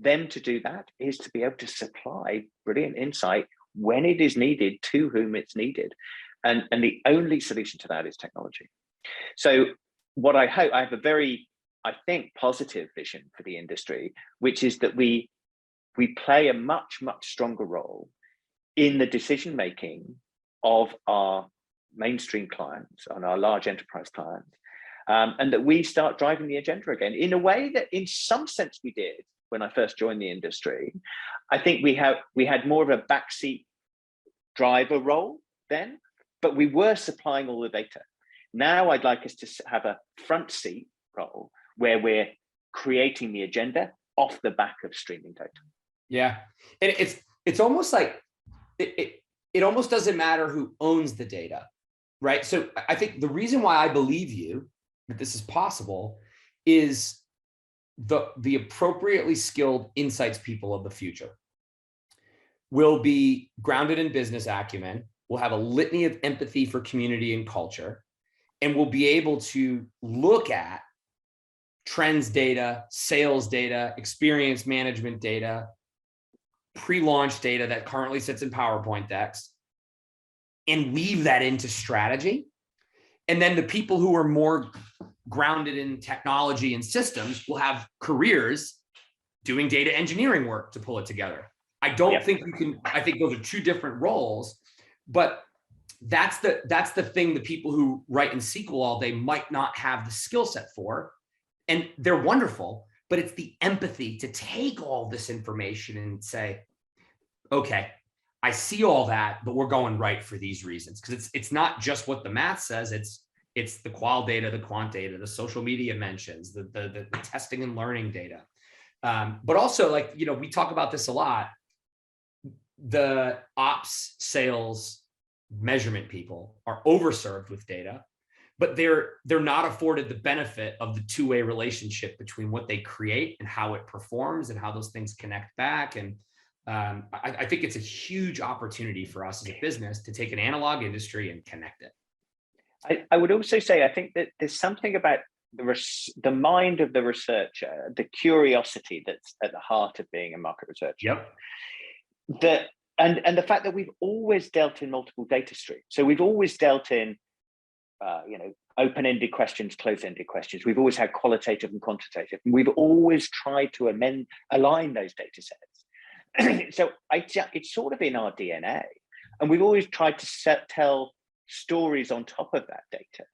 them to do that is to be able to supply brilliant insight when it is needed, to whom it's needed. And the only solution to that is technology. So what I hope, I have a very, I think, positive vision for the industry, which is that we play a much, much stronger role in the decision-making of our mainstream clients and our large enterprise clients, and that we start driving the agenda again in a way that in some sense we did when I first joined the industry. I think we had more of a backseat driver role then, but we were supplying all the data. Now I'd like us to have a front seat role where we're creating the agenda off the back of streaming data. Yeah, and it's almost like it almost doesn't matter who owns the data, right? So I think the reason why I believe you that this is possible is the appropriately skilled insights people of the future will be grounded in business acumen, will have a litany of empathy for community and culture, and will be able to look at trends data, sales data, experience management data, pre-launch data that currently sits in PowerPoint decks, and weave that into strategy. And then the people who are more grounded in technology and systems will have careers doing data engineering work to pull it together. I don't think you can, I think those are two different roles, but that's the thing the people who write in SQL all day might not have the skill set for. And they're wonderful, but it's the empathy to take all this information and say, okay, I see all that, but we're going right for these reasons. Because it's not just what the math says, it's the qual data, the quant data, the social media mentions, the testing and learning data. But also, like, you know, we talk about this a lot. The ops, sales, measurement people are overserved with data, but they're not afforded the benefit of the two-way relationship between what they create and how it performs and how those things connect back. And I think it's a huge opportunity for us as a business to take an analog industry and connect it. I would also say, I think that there's something about the mind of the researcher, the curiosity that's at the heart of being a market researcher. Yep. And the fact that we've always dealt in multiple data streams. So we've always dealt in, open-ended questions, closed-ended questions. We've always had qualitative and quantitative. And we've always tried to align those data sets. So it's sort of in our DNA. And we've always tried to tell stories on top of that data.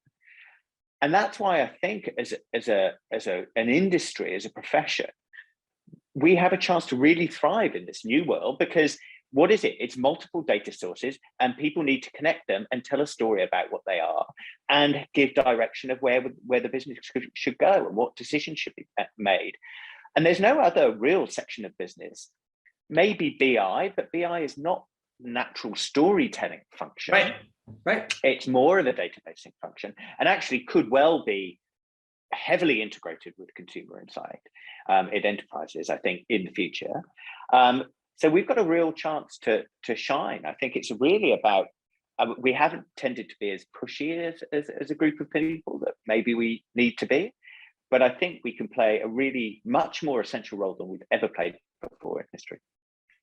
And that's why I think as an industry, as a profession, we have a chance to really thrive in this new world, because what is it? It's multiple data sources, and people need to connect them and tell a story about what they are and give direction of where the business should go and what decisions should be made. And there's no other real section of business, maybe BI, but BI is not natural storytelling function. Right. It's more of a databasing function, and actually could well be heavily integrated with consumer insight in enterprises, I think, in the future. So we've got a real chance to shine. I think it's really about, we haven't tended to be as pushy as a group of people that maybe we need to be, but I think we can play a really much more essential role than we've ever played before in history.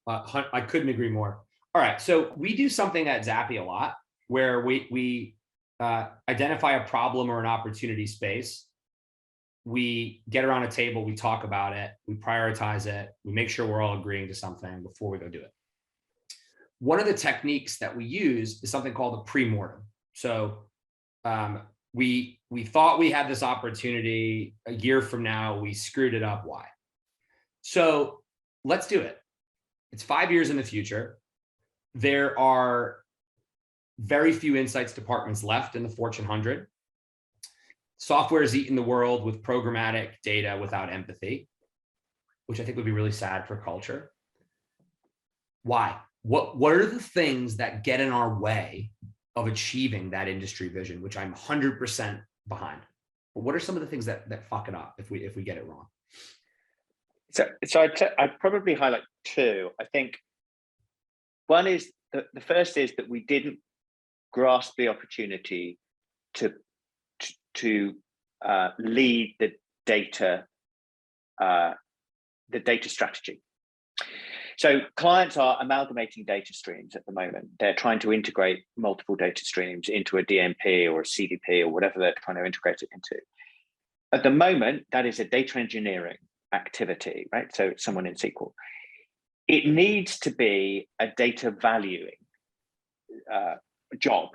I couldn't agree more. All right, so we do something at Zappy a lot where we identify a problem or an opportunity space. We get around a table, we talk about it, we prioritize it, we make sure we're all agreeing to something before we go do it. One of the techniques that we use is something called a pre-mortem. So we thought we had this opportunity, a year from now, we screwed it up, why? So let's do it. It's 5 years in the future. There are very few insights departments left in the Fortune 100. Software is eating the world with programmatic data without empathy, which I think would be really sad for culture. Why? What are the things that get in our way of achieving that industry vision, which I'm 100% behind? But what are some of the things that fuck it up if we get it wrong? So I'd probably highlight two. I think one is the first is that we didn't grasp the opportunity to lead the data strategy. So clients are amalgamating data streams at the moment. They're trying to integrate multiple data streams into a DMP or a CDP or whatever they're trying to integrate it into. At the moment, that is a data engineering activity, right? So it's someone in SQL. It needs to be a data valuing job.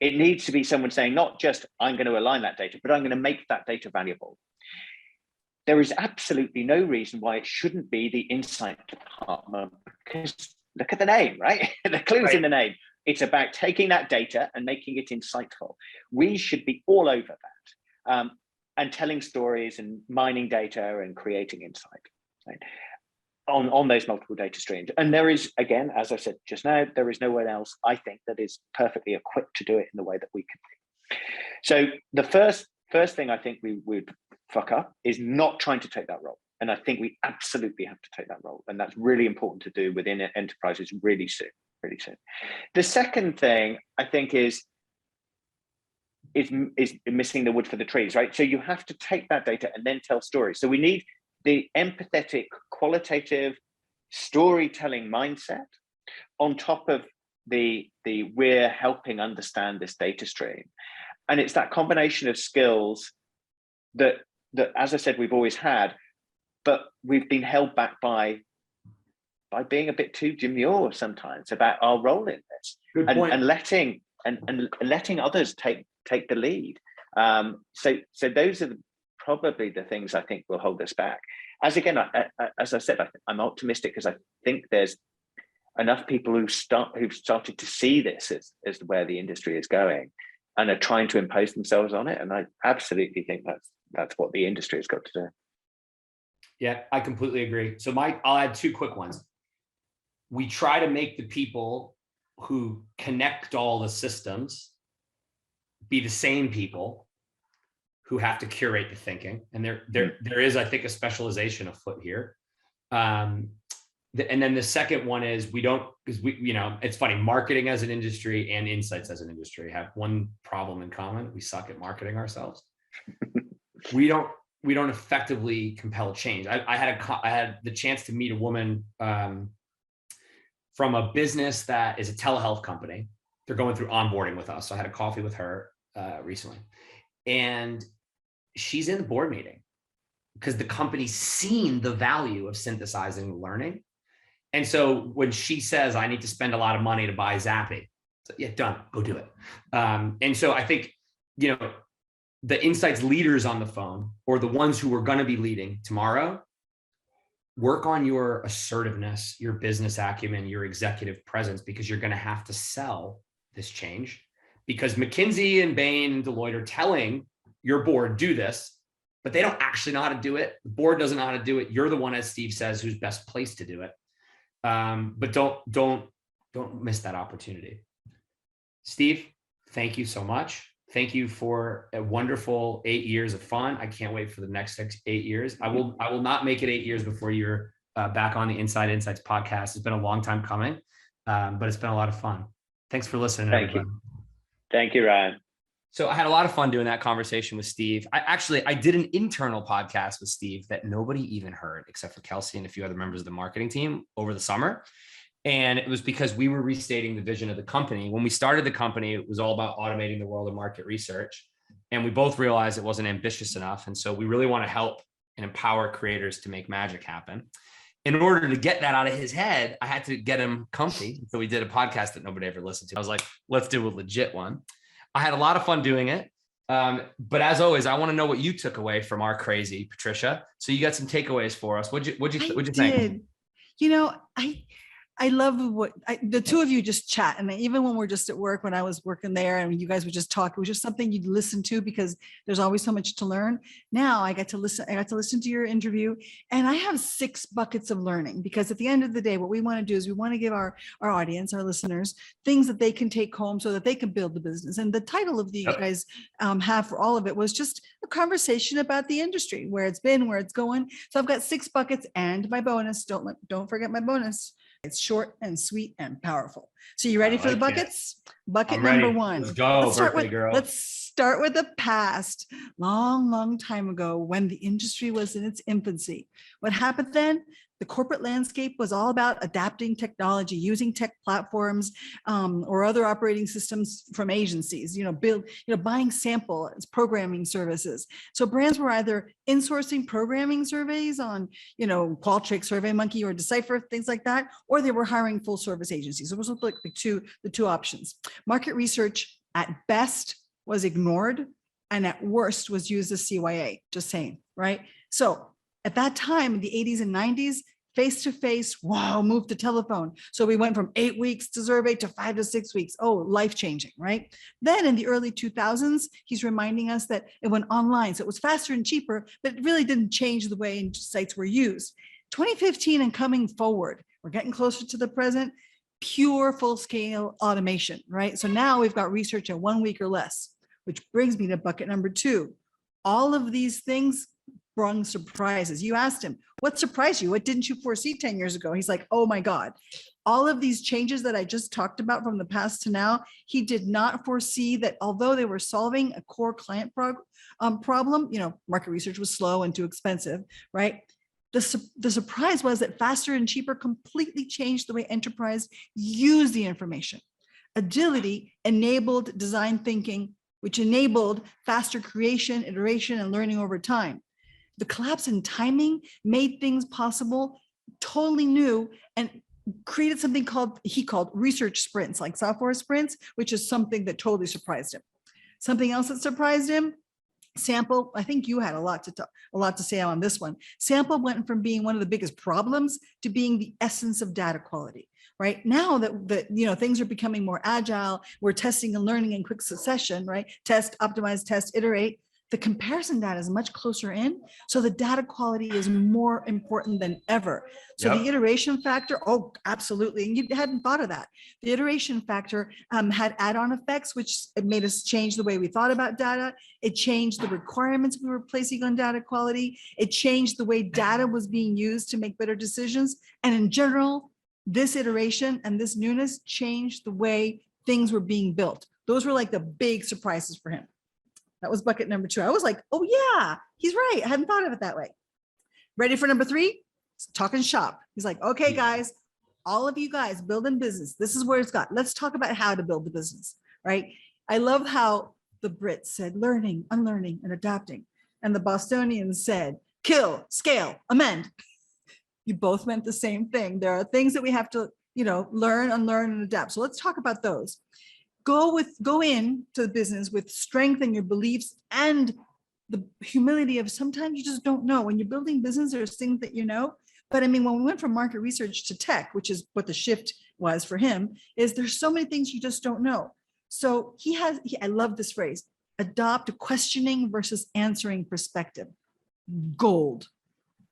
It needs to be someone saying, not just I'm going to align that data, but I'm going to make that data valuable. There is absolutely no reason why it shouldn't be the insight department, because look at the name, right? The clue's in the name. It's about taking that data and making it insightful. We should be all over that and telling stories and mining data and creating insight, right? On those multiple data streams. And there is, again, as I said just now, there is no one else, I think, that is perfectly equipped to do it in the way that we can be. So the first thing I think we would fuck up is not trying to take that role. And I think we absolutely have to take that role. And that's really important to do within enterprises really soon, really soon. The second thing I think is missing the wood for the trees, right? So you have to take that data and then tell stories. So we need the empathetic, qualitative storytelling mindset on top of the we're helping understand this data stream. And it's that combination of skills that, as I said, we've always had, but we've been held back by being a bit too demure sometimes about our role in this. Good point. And letting others take the lead. So those are probably the things I think will hold us back. As again, as I said, I'm optimistic because I think there's enough people who've started to see this as where the industry is going and are trying to impose themselves on it. And I absolutely think that's what the industry has got to do. Yeah, I completely agree. So I'll add two quick ones. We try to make the people who connect all the systems be the same people who have to curate the thinking. And there is, I think, a specialization afoot here. And then the second one is because it's funny, marketing as an industry and insights as an industry have one problem in common. We suck at marketing ourselves. We don't effectively compel change. I had the chance to meet a woman from a business that is a telehealth company. They're going through onboarding with us. So I had a coffee with her recently. And she's in the board meeting because the company's seen the value of synthesizing learning. And so when she says, I need to spend a lot of money to buy Zappy, so, yeah, done, go do it. And so I think, the insights leaders on the phone, or the ones who are going to be leading tomorrow, work on your assertiveness, your business acumen, your executive presence, because you're going to have to sell this change. Because McKinsey and Bain and Deloitte are telling your board, do this, but they don't actually know how to do it. The board doesn't know how to do it. You're the one, as Steve says, who's best placed to do it. But don't miss that opportunity. Steve, thank you so much. Thank you for a wonderful 8 years of fun. I can't wait for the next 8 years. I will not make it 8 years before you're back on the Inside Insights podcast. It's been a long time coming, but it's been a lot of fun. Thanks for listening. Thank you. Thank you, Ryan. So I had a lot of fun doing that conversation with Steve. I did an internal podcast with Steve that nobody even heard except for Kelsey and a few other members of the marketing team over the summer. And it was because we were restating the vision of the company. When we started the company, it was all about automating the world of market research. And we both realized it wasn't ambitious enough. And so we really want to help and empower creators to make magic happen. In order to get that out of his head, I had to get him comfy. So we did a podcast that nobody ever listened to. I was like, let's do a legit one. I had a lot of fun doing it. But as always, I want to know what you took away from our crazy, Patricia. So you got some takeaways for us. What'd you think? I love the two of you just chat. And even when we're just at work, when I was working there and you guys would just talk, it was just something you'd listen to because there's always so much to learn. Now I got to listen to your interview, and I have 6 buckets of learning, because at the end of the day, what we want to do is we want to give our audience, our listeners, things that they can take home so that they can build the business. And the title of the guys have for all of it was just a conversation about the industry, where it's been, where it's going. So I've got 6 buckets and my bonus. Don't forget my bonus. It's short and sweet and powerful. So you ready for the buckets? Bucket number 1. Let's go, birthday girl. Let's start with the past. Long, long time ago, when the industry was in its infancy. What happened then? The corporate landscape was all about adapting technology, using tech platforms or other operating systems from agencies, buying samples, programming services. So brands were either insourcing programming surveys on, Qualtrics, SurveyMonkey, or Decipher, things like that, or they were hiring full service agencies. So those were like the two options. Market research at best was ignored, and at worst was used as CYA, just saying, right? So at that time, in the 80s and 90s, face-to-face, wow, moved to telephone. So we went from 8 weeks to survey to 5 to 6 weeks. Oh, life-changing, right? Then in the early 2000s, he's reminding us that it went online. So it was faster and cheaper, but it really didn't change the way sites were used. 2015 and coming forward, we're getting closer to the present, pure full-scale automation, right? So now we've got research in 1 week or less, which brings me to bucket number 2. All of these things brought surprises. You asked him, what surprised you? What didn't you foresee 10 years ago? He's like, oh my God. All of these changes that I just talked about from the past to now, he did not foresee that although they were solving a core client problem, market research was slow and too expensive, right? The surprise was that faster and cheaper completely changed the way enterprise used the information. Agility enabled design thinking, which enabled faster creation, iteration, and learning over time. The collapse in timing made things possible, totally new, and created something he called research sprints, like software sprints, which is something that totally surprised him. Something else that surprised him, sample. I think you had a lot to say on this one. Sample went from being one of the biggest problems to being the essence of data quality. Right now that things are becoming more agile, we're testing and learning in quick succession. Right, test, optimize, test, iterate. The comparison data is much closer in, so the data quality is more important than ever. So The iteration factor, oh, absolutely, and you hadn't thought of that. The iteration factor had add-on effects, which made us change the way we thought about data. It changed the requirements we were placing on data quality. It changed the way data was being used to make better decisions. And in general, this iteration and this newness changed the way things were being built. Those were like the big surprises for him. That was bucket number 2. I was like, oh yeah, he's right. I hadn't thought of it that way. Ready for number 3? Talking shop. He's like, okay, guys, all of you guys building business. This is where it's got. Let's talk about how to build the business, right? I love how the Brits said learning, unlearning, and adapting. And the Bostonians said, kill, scale, amend. You both meant the same thing. There are things that we have to, learn, unlearn, and adapt. So let's talk about those. Go into the business with strength in your beliefs and the humility of sometimes you just don't know. When you're building business, there's things that you know. But I mean, when we went from market research to tech, which is what the shift was for him, is there's so many things you just don't know. So I love this phrase, adopt a questioning versus answering perspective. Gold.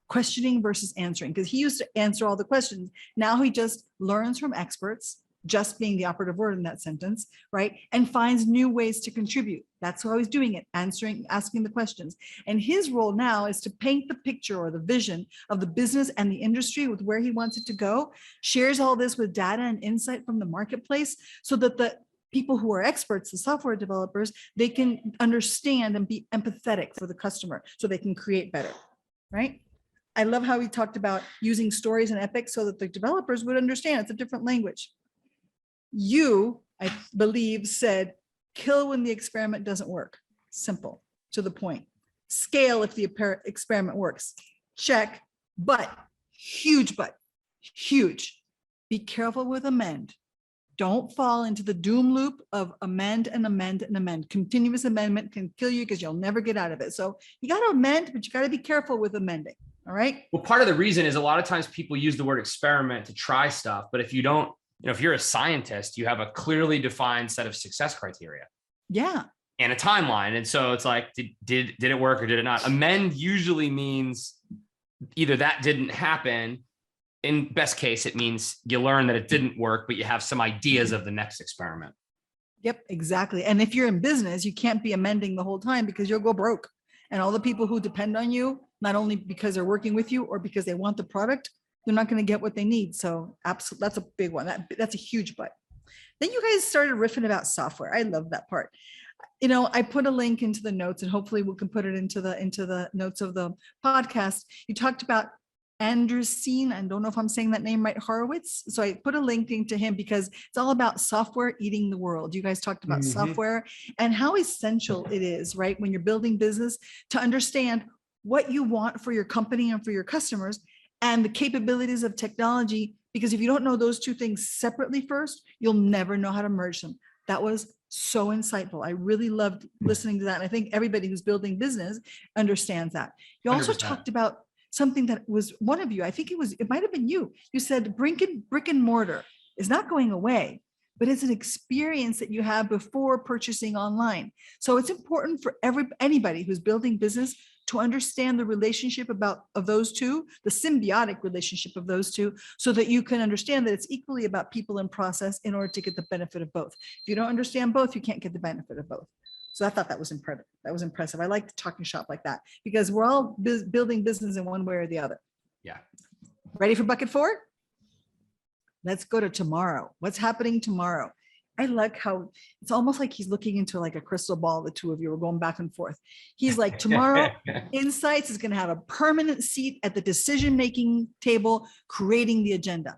Questioning versus answering, because he used to answer all the questions. Now he just learns from experts, just being the operative word in that sentence, right? And finds new ways to contribute. That's how he's doing it, asking the questions. And his role now is to paint the picture or the vision of the business and the industry with where he wants it to go, shares all this with data and insight from the marketplace so that the people who are experts, the software developers, they can understand and be empathetic for the customer so they can create better, right? I love how he talked about using stories and epics so that the developers would understand it's a different language. You, I believe, said, kill when the experiment doesn't work. Simple, to the point. Scale if the experiment works. Check, but, huge, be careful with amend. Don't fall into the doom loop of amend and amend and amend. Continuous amendment can kill you because you'll never get out of it. So you got to amend, but you got to be careful with amending. All right. Well, part of the reason is a lot of times people use the word experiment to try stuff, but if you don't, if you're a scientist, you have a clearly defined set of success criteria. Yeah. And a timeline. And so it's like, did it work or did it not? Amend usually means either that didn't happen. In best case, it means you learn that it didn't work, but you have some ideas of the next experiment. Yep, exactly. And if you're in business, you can't be amending the whole time because you'll go broke. And all the people who depend on you, not only because they're working with you or because they want the product, they're not going to get what they need. So absolutely, that's a big one. That's a huge but. Then you guys started riffing about software. I love that part. I put a link into the notes and hopefully we can put it into the notes of the podcast. You talked about Anderson, I don't know if I'm saying that name right, Horowitz. So I put a link into him because it's all about software eating the world. You guys talked about software and how essential it is, right? When you're building business, to understand what you want for your company and for your customers and the capabilities of technology. Because if you don't know those two things separately first, you'll never know how to merge them. That was so insightful. I really loved listening to that. And I think everybody who's building business understands that. You also 100%. talked about something that was one of you, I think it might've been you. You said brick and mortar is not going away, but it's an experience that you have before purchasing online. So it's important for anybody who's building business to understand the relationship of those two, the symbiotic relationship of those two, so that you can understand that it's equally about people and process in order to get the benefit of both. If you don't understand both, you can't get the benefit of both. So I thought that was impressive. That was impressive. I like talking shop like that because we're all building business in one way or the other. Yeah. Ready for bucket 4? Let's go to tomorrow. What's happening tomorrow? I like how it's almost like he's looking into like a crystal ball. The two of you are going back and forth. He's like, tomorrow, Insights is going to have a permanent seat at the decision-making table, creating the agenda.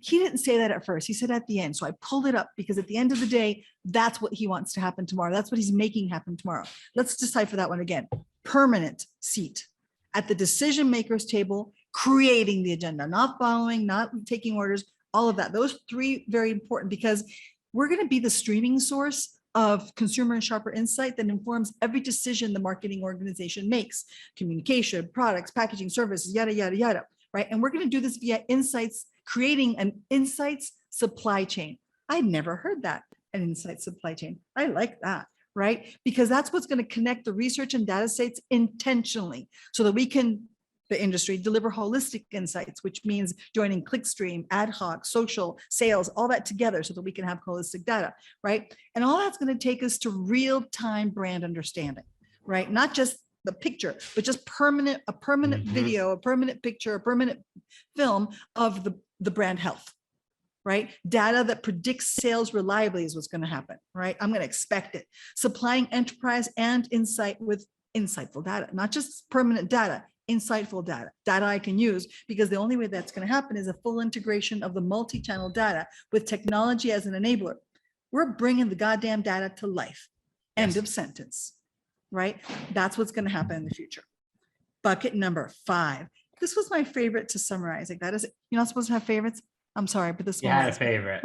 He didn't say that at first. He said at the end. So I pulled it up because at the end of the day, that's what he wants to happen tomorrow. That's what he's making happen tomorrow. Let's decipher that one again. Permanent seat at the decision makers table, creating the agenda, not following, not taking orders, all of that. Those three very important because we're going to be the streaming source of consumer and shopper insight that informs every decision the marketing organization makes, communication, products, packaging, services, yada, yada, yada, right? And we're going to do this via insights, creating an insights supply chain. I'd never heard that, an insights supply chain. I like that, right? Because that's what's going to connect the research and data sets intentionally so that we can, the industry, deliver holistic insights, which means joining clickstream, ad hoc, social, sales, all that together so that we can have holistic data, right? And all that's going to take us to real-time brand understanding, right? Not just the picture, but just a permanent video, a permanent picture, a permanent film of the brand health, right? Data that predicts sales reliably is what's going to happen, right? I'm going to expect it. Supplying enterprise and insight with insightful data, not just permanent data, insightful data I can use, because the only way that's going to happen is a full integration of the multi-channel data with technology as an enabler. We're bringing the goddamn data to life. End of sentence, right? That's what's going to happen in the future. Bucket number 5. This was my favorite to summarize. Like that is, you're not supposed to have favorites. I'm sorry, but this You one had a is. favorite.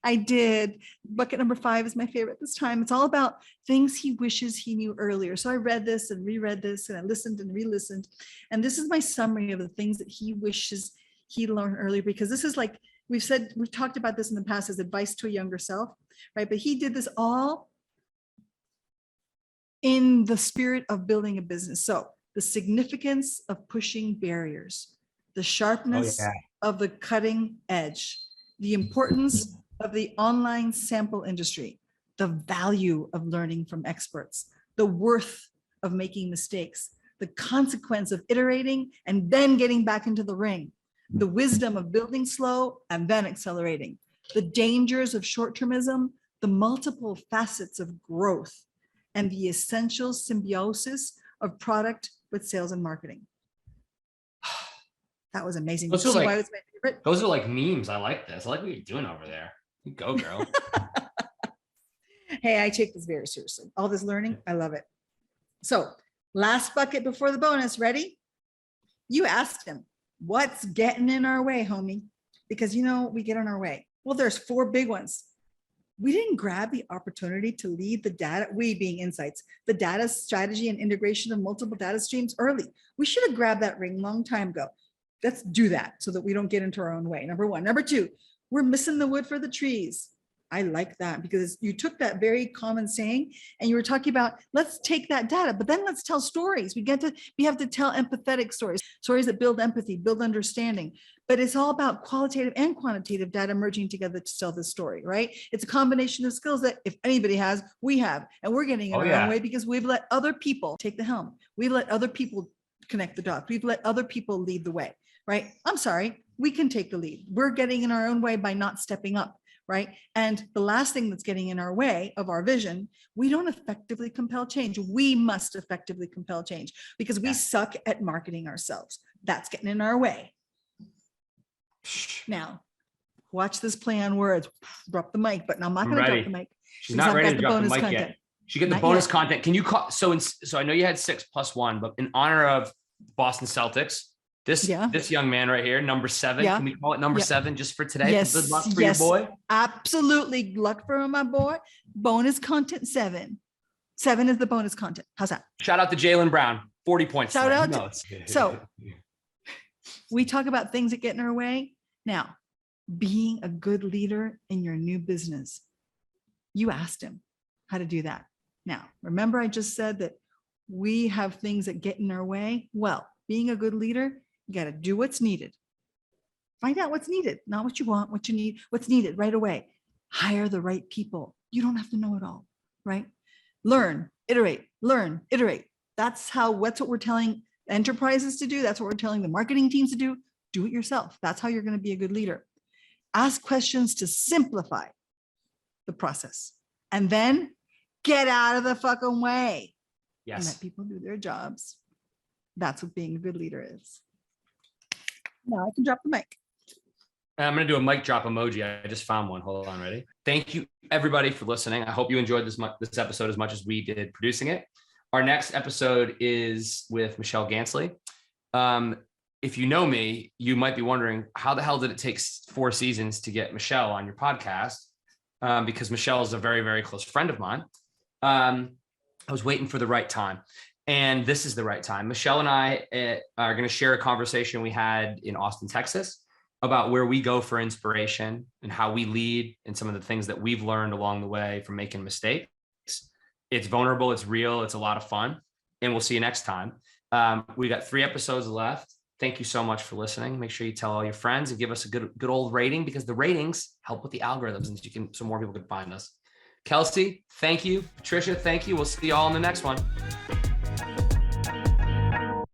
I did. Bucket number 5 is my favorite this time. It's all about things he wishes he knew earlier. So I read this and reread this and I listened and re-listened. And this is my summary of the things that he wishes he learned earlier, because this is like, we've talked about this in the past as advice to a younger self, right? But he did this all in the spirit of building a business. So the significance of pushing barriers, the sharpness of the cutting edge, the importance of the online sample industry, the value of learning from experts, the worth of making mistakes, the consequence of iterating and then getting back into the ring, the wisdom of building slow and then accelerating, the dangers of short-termism, the multiple facets of growth, and the essential symbiosis of product with sales and marketing. That was amazing. Those are, why it was my favorite? Those are like memes. I like this. I like what you're doing over there. You go, girl. Hey, I take this very seriously. All this learning, I love it. So last bucket before the bonus, ready? You asked him, what's getting in our way, homie? Because you know, we get in our way. Well, there's 4 big ones. We didn't grab the opportunity to lead the data, we being Insights, the data strategy and integration of multiple data streams early. We should have grabbed that ring a long time ago. Let's do that so that we don't get into our own way. Number 1. Number 2, we're missing the wood for the trees. I like that because you took that very common saying and you were talking about, let's take that data, but then let's tell stories. We have to tell empathetic stories that build empathy, build understanding, but it's all about qualitative and quantitative data merging together to tell this story, right? It's a combination of skills that if anybody has, we have, and we're getting in our own way because we've let other people take the helm. We've let other people connect the dots. We've let other people lead the way, right? I'm sorry, we can take the lead. We're getting in our own way by not stepping up. Right. And the last thing that's getting in our way of our vision, we don't effectively compel change. We must effectively compel change because we suck at marketing ourselves. That's getting in our way. Now, watch this play on words. Drop the mic, but I'm not going to drop the mic. She's because not I've ready got to the drop the bonus mic content. yet. She got the Not bonus yet. content. Can you call? So I know you had 6+1, but in honor of Boston Celtics, this young man right here, number 7. Yeah. Can we call it number 7 just for today? Yes. Good luck for Yes. your boy. Absolutely. Luck for my boy. Bonus content 7. 7 is the bonus content. How's that? Shout out to Jaylen Brown. 40 points. Shout out No, So we talk about things that get in our way. Now, being a good leader in your new business. You asked him how to do that. Now, remember I just said that we have things that get in our way. Well, being a good leader, you got to do what's needed. Find out what's needed, not what you want, what you need, what's needed right away. Hire the right people. You don't have to know it all, right? Learn, iterate, learn, iterate. That's what we're telling enterprises to do. That's what we're telling the marketing teams to do. Do it yourself. That's how you're going to be a good leader. Ask questions to simplify the process, and then get out of the fucking way. Yes. And let people do their jobs. That's what being a good leader is. Now I can drop the mic. I'm going to do a mic drop emoji. I just found one. Hold on. Ready? Thank you everybody for listening. I hope you enjoyed this episode as much as we did producing it. Our next episode is with Michelle Gansley. If you know me, you might be wondering, how the hell did it take 4 seasons to get Michelle on your podcast? Because Michelle is a very, very close friend of mine. I was waiting for the right time. And this is the right time. Michelle and I are going to share a conversation we had in Austin, Texas, about where we go for inspiration and how we lead and some of the things that we've learned along the way from making mistakes. It's vulnerable. It's real. It's a lot of fun. And we'll see you next time. We got 3 episodes left. Thank you so much for listening. Make sure you tell all your friends and give us a good old rating, because the ratings help with the algorithms and so more people can find us. Kelsey, thank you. Patricia, thank you. We'll see you all in the next one.